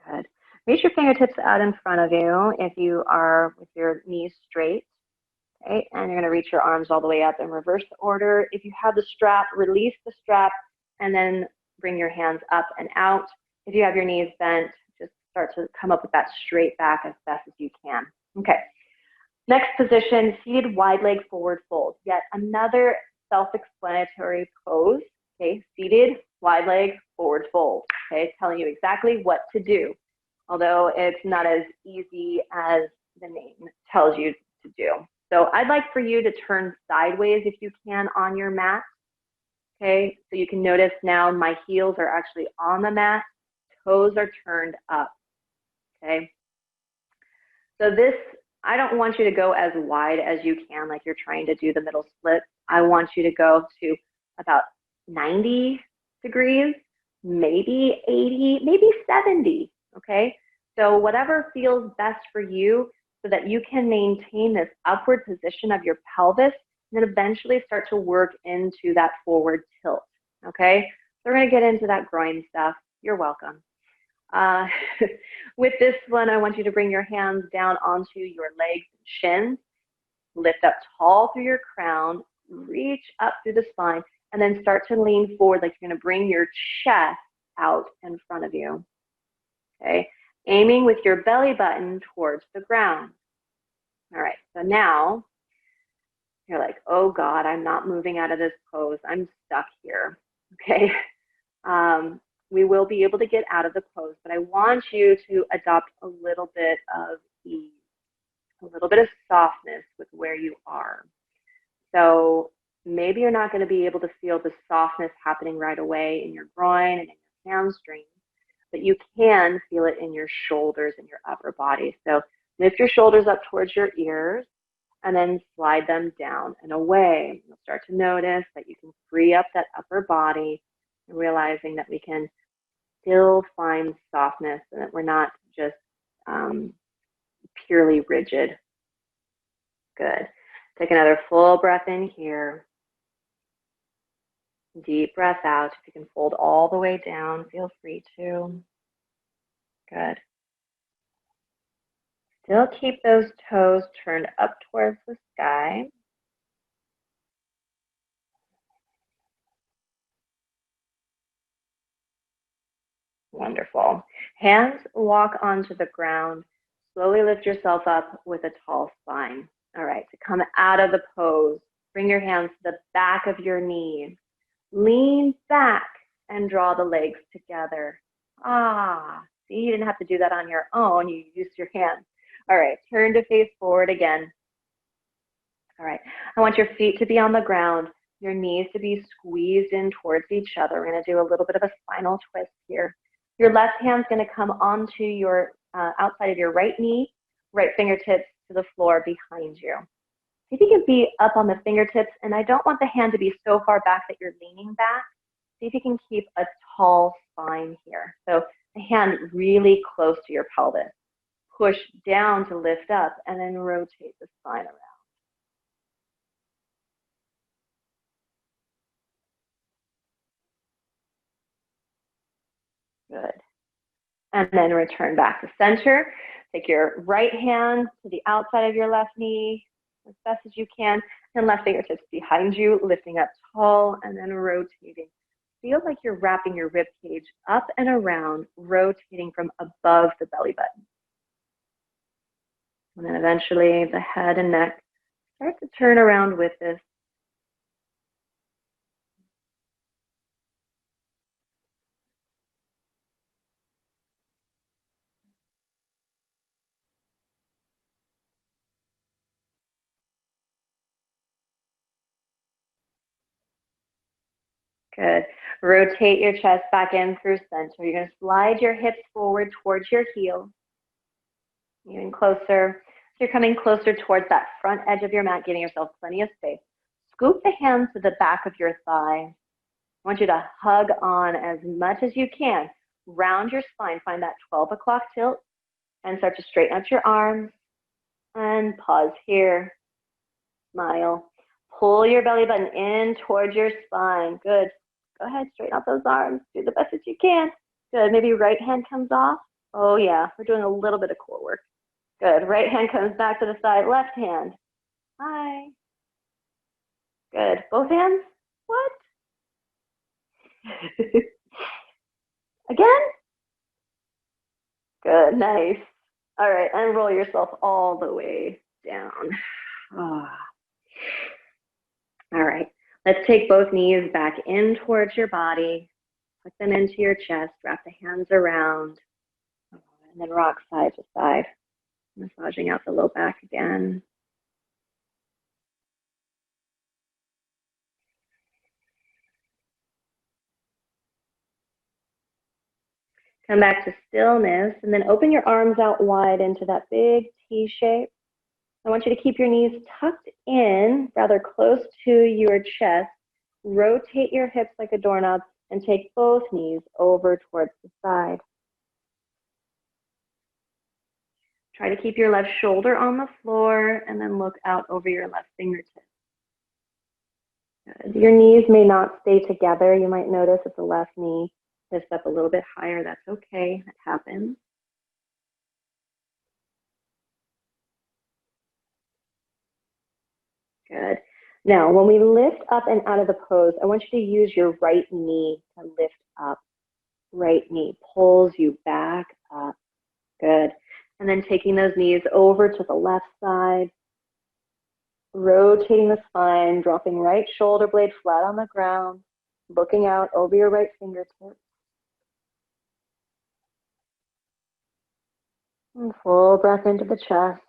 Good. Reach your fingertips out in front of you if you are with your knees straight. Okay, and you're going to reach your arms all the way up in reverse order. If you have the strap, release the strap and then bring your hands up and out. If you have your knees bent, just start to come up with that straight back as best as you can. Okay, next position, seated wide leg forward fold. Yet another self-explanatory pose. Okay, seated wide leg forward fold. Okay, telling you exactly what to do, although it's not as easy as the name tells you to do. So I'd like for you to turn sideways if you can on your mat. Okay, so you can notice now my heels are actually on the mat, toes are turned up. Okay, so this, I don't want you to go as wide as you can, like you're trying to do the middle split. I want you to go to about 90 degrees, maybe 80, maybe 70. Okay, so whatever feels best for you, so that you can maintain this upward position of your pelvis and then eventually start to work into that forward tilt. Okay, so we're going to get into that groin stuff. You're welcome. With this one, I want you to bring your hands down onto your legs and shins, lift up tall through your crown, reach up through the spine, and then start to lean forward like you're going to bring your chest out in front of you. Okay, aiming with your belly button towards the ground. All right, so now you're like, oh God, I'm not moving out of this pose. I'm stuck here. Okay, we will be able to get out of the pose, but I want you to adopt a little bit of ease, a little bit of softness with where you are. So maybe you're not going to be able to feel the softness happening right away in your groin and in your hamstrings, but you can feel it in your shoulders and your upper body. So lift your shoulders up towards your ears and then slide them down and away. You'll start to notice that you can free up that upper body, and realizing that we can still find softness and that we're not just purely rigid. Good. Take another full breath in here. Deep breath out. If you can fold all the way down, feel free to. Good. Still keep those toes turned up towards the sky. Wonderful. Hands walk onto the ground. Slowly lift yourself up with a tall spine. All right, to come out of the pose, bring your hands to the back of your knees. Lean back and draw the legs together. See, you didn't have to do that on your own. You used your hands. All right, turn to face forward again. All right, I want your feet to be on the ground, your knees to be squeezed in towards each other. We're going to do a little bit of a spinal twist here. Your left hand's going to come onto your outside of your right knee, right fingertips to the floor behind you. See if you can be up on the fingertips, and I don't want the hand to be so far back that you're leaning back. See if you can keep a tall spine here. So the hand really close to your pelvis. Push down to lift up, and then rotate the spine around. Good. And then return back to center. Take your right hand to the outside of your left knee as best as you can, And left fingertips behind you, lifting up tall and then rotating. Feel like you're wrapping your rib cage up and around, rotating from above the belly button. And then eventually the head and neck start to turn around with this. Good. Rotate your chest back in through center. You're going to slide your hips forward towards your heel. Even closer. So you're coming closer towards that front edge of your mat, giving yourself plenty of space. Scoop the hands to the back of your thigh. I want you to hug on as much as you can. Round your spine. Find that 12 o'clock tilt and start to straighten out your arms. And pause here. Smile. Pull your belly button in towards your spine. Good. Go ahead, straighten out those arms. Do the best that you can. Good. Maybe right hand comes off. Oh yeah, we're doing a little bit of core work. Good. Right hand comes back to the side. Left hand. Hi. Good. Both hands. What? Again? Good. Nice. All right. And roll yourself all the way down. Oh. All right. Let's take both knees back in towards your body. Put them into your chest. Wrap the hands around. And then rock side to side. Massaging out the low back again. Come back to stillness and then open your arms out wide into that big T shape. I want you to keep your knees tucked in, rather close to your chest. Rotate your hips like a doorknob and take both knees over towards the side. Try to keep your left shoulder on the floor and then look out over your left fingertips. Good. Your knees may not stay together. You might notice if the left knee lifts up a little bit higher. That's okay. That happens. Good. Now, when we lift up and out of the pose, I want you to use your right knee to lift up. Right knee pulls you back up. Good. And then taking those knees over to the left side, rotating the spine, dropping right shoulder blade flat on the ground, looking out over your right fingertips. And full breath into the chest.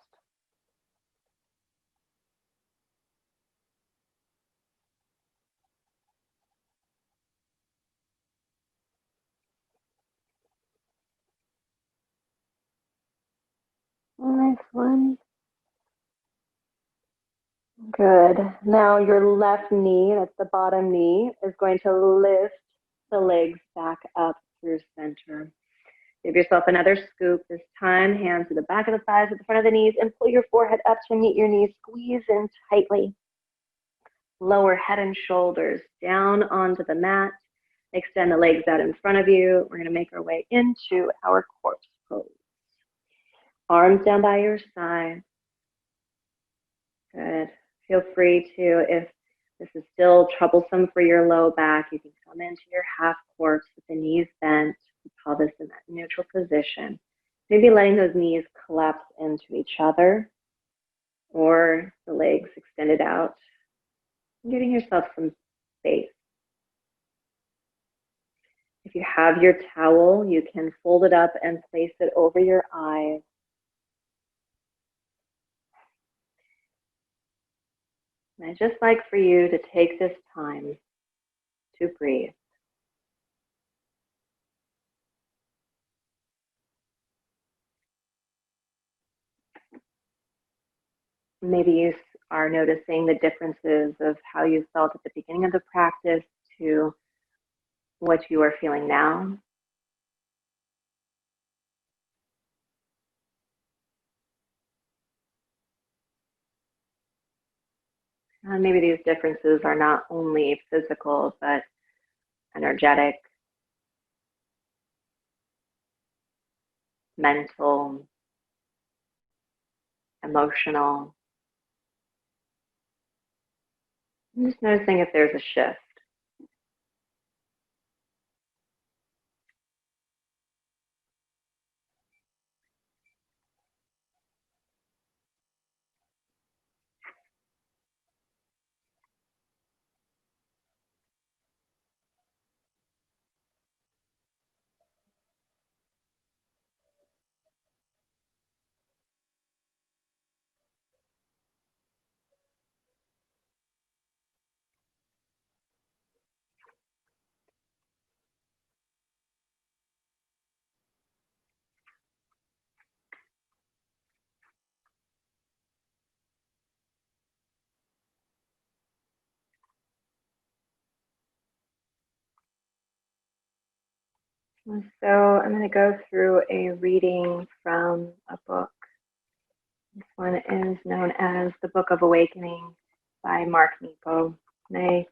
Next one. Good. Now your left knee, that's the bottom knee, is going to lift the legs back up through center. Give yourself another scoop. This time, hands to the back of the thighs, at the front of the knees, and pull your forehead up to meet your knees. Squeeze in tightly. Lower head and shoulders down onto the mat. Extend the legs out in front of you. We're going to make our way into our corpse pose. Arms down by your side. Good. Feel free to, if this is still troublesome for your low back, you can come into your half corpse with the knees bent, the pelvis in that neutral position. Maybe letting those knees collapse into each other or the legs extended out. Giving yourself some space. If you have your towel, you can fold it up and place it over your eyes. And I'd just like for you to take this time to breathe. Maybe you are noticing the differences of how you felt at the beginning of the practice to what you are feeling now. Maybe these differences are not only physical, but energetic, mental, emotional. I'm just noticing if there's a shift. So I'm going to go through a reading from a book. This one is known as The Book of Awakening by Mark Nepo. And I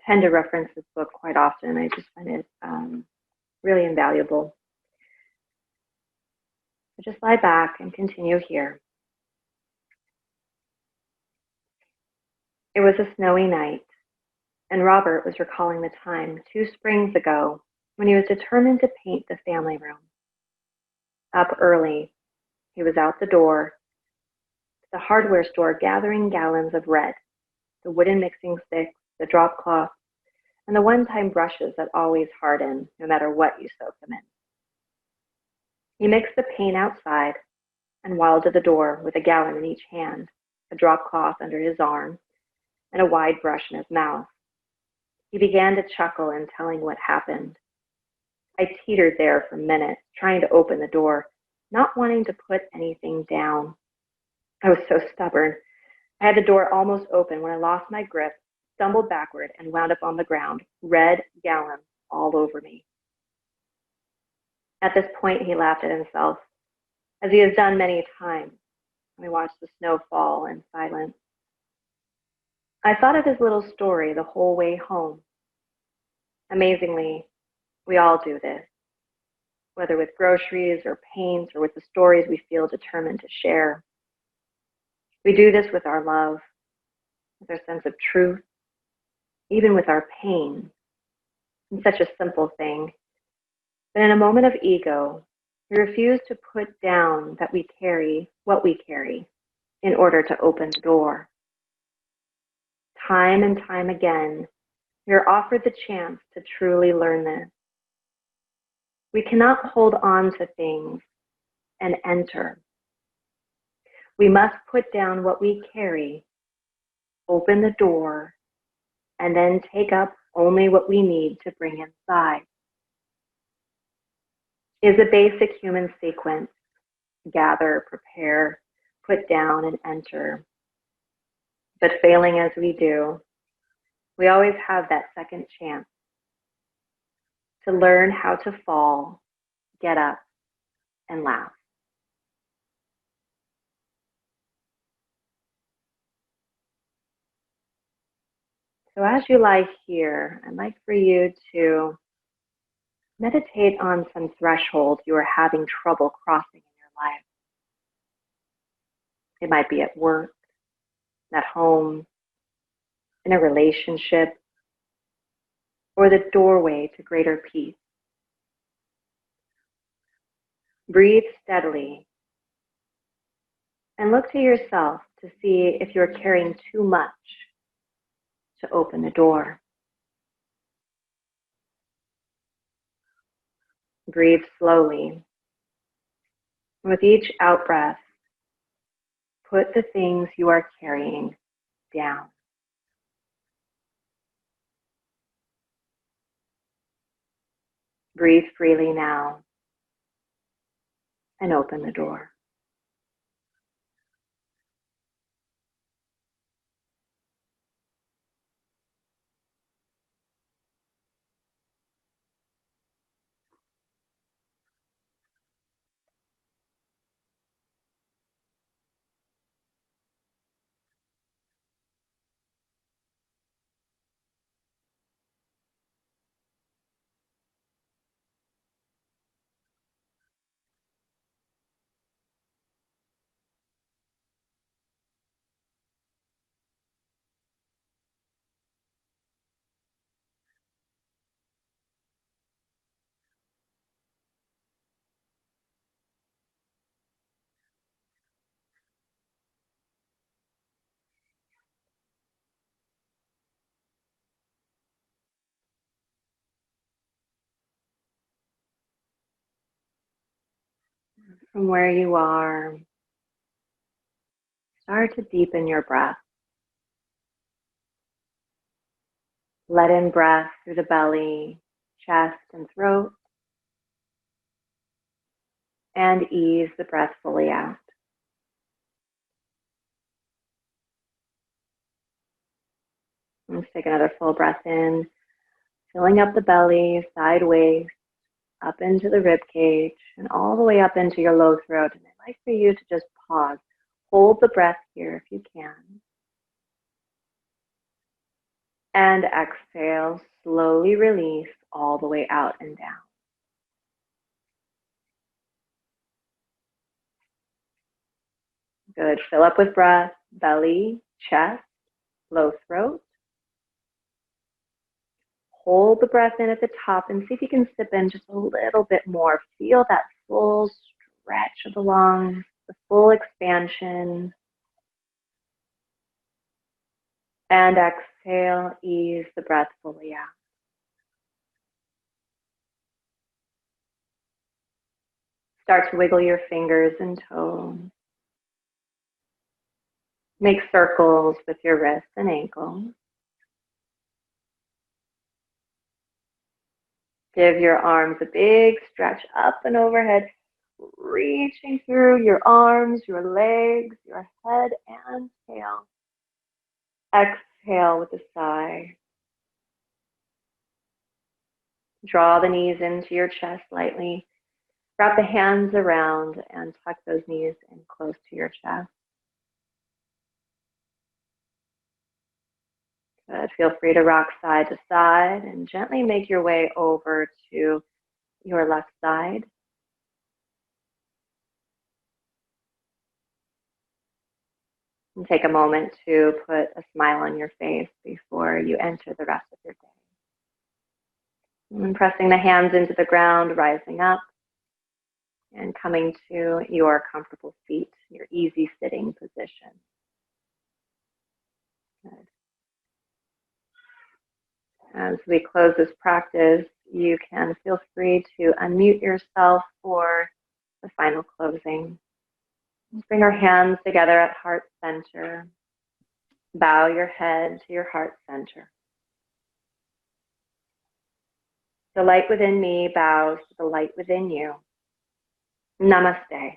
tend to reference this book quite often. I just find it really invaluable. So just lie back and continue here. It was a snowy night, and Robert was recalling the time 2 springs ago when he was determined to paint the family room. Up early, he was out the door to the hardware store gathering gallons of red, the wooden mixing sticks, the drop cloth, and the one-time brushes that always harden no matter what you soak them in. He mixed the paint outside and waddled to the door with a gallon in each hand, a drop cloth under his arm, and a wide brush in his mouth. He began to chuckle in telling what happened. I teetered there for minutes, trying to open the door, not wanting to put anything down. I was so stubborn. I had the door almost open when I lost my grip, stumbled backward, and wound up on the ground, red gallons all over me. At this point, he laughed at himself, as he has done many times when I watched the snow fall in silence. I thought of his little story the whole way home. Amazingly, we all do this, whether with groceries or paints or with the stories we feel determined to share. We do this with our love, with our sense of truth, even with our pain. It's such a simple thing. But in a moment of ego, we refuse to put down that we carry what we carry in order to open the door. Time and time again, we are offered the chance to truly learn this. We cannot hold on to things and enter. We must put down what we carry, open the door, and then take up only what we need to bring inside. It is a basic human sequence: gather, prepare, put down, and enter. But failing as we do, we always have that second chance to learn how to fall, get up, and laugh. So as you lie here, I'd like for you to meditate on some thresholds you are having trouble crossing in your life. It might be at work, at home, in a relationship, or the doorway to greater peace. Breathe steadily and look to yourself to see if you're carrying too much to open the door. Breathe slowly. With each out-breath, put the things you are carrying down. Breathe freely now and open the door. from where you are, start to deepen your breath. Let in breath through the belly, chest, and throat, and ease the breath fully out. Let's take another full breath in, filling up the belly, sideways, up into the rib cage, and all the way up into your low throat. And I'd like for you to just pause. Hold the breath here if you can. And exhale, slowly release all the way out and down. Good. Fill up with breath, belly, chest, low throat. Hold the breath in at the top and see if you can sip in just a little bit more. Feel that full stretch of the lungs, the full expansion. And exhale, ease the breath fully out. Start to wiggle your fingers and toes. Make circles with your wrists and ankles. Give your arms a big stretch up and overhead, reaching through your arms, your legs, your head and tail. Exhale with a sigh. Draw the knees into your chest lightly. Wrap the hands around and tuck those knees in close to your chest. Good. Feel free to rock side to side and gently make your way over to your left side. And take a moment to put a smile on your face before you enter the rest of your day. And pressing the hands into the ground, rising up and coming to your comfortable seat, your easy sitting position. Good. As we close this practice, you can feel free to unmute yourself for the final closing. Let's bring our hands together at heart center. Bow your head to your heart center. The light within me bows to the light within you. Namaste.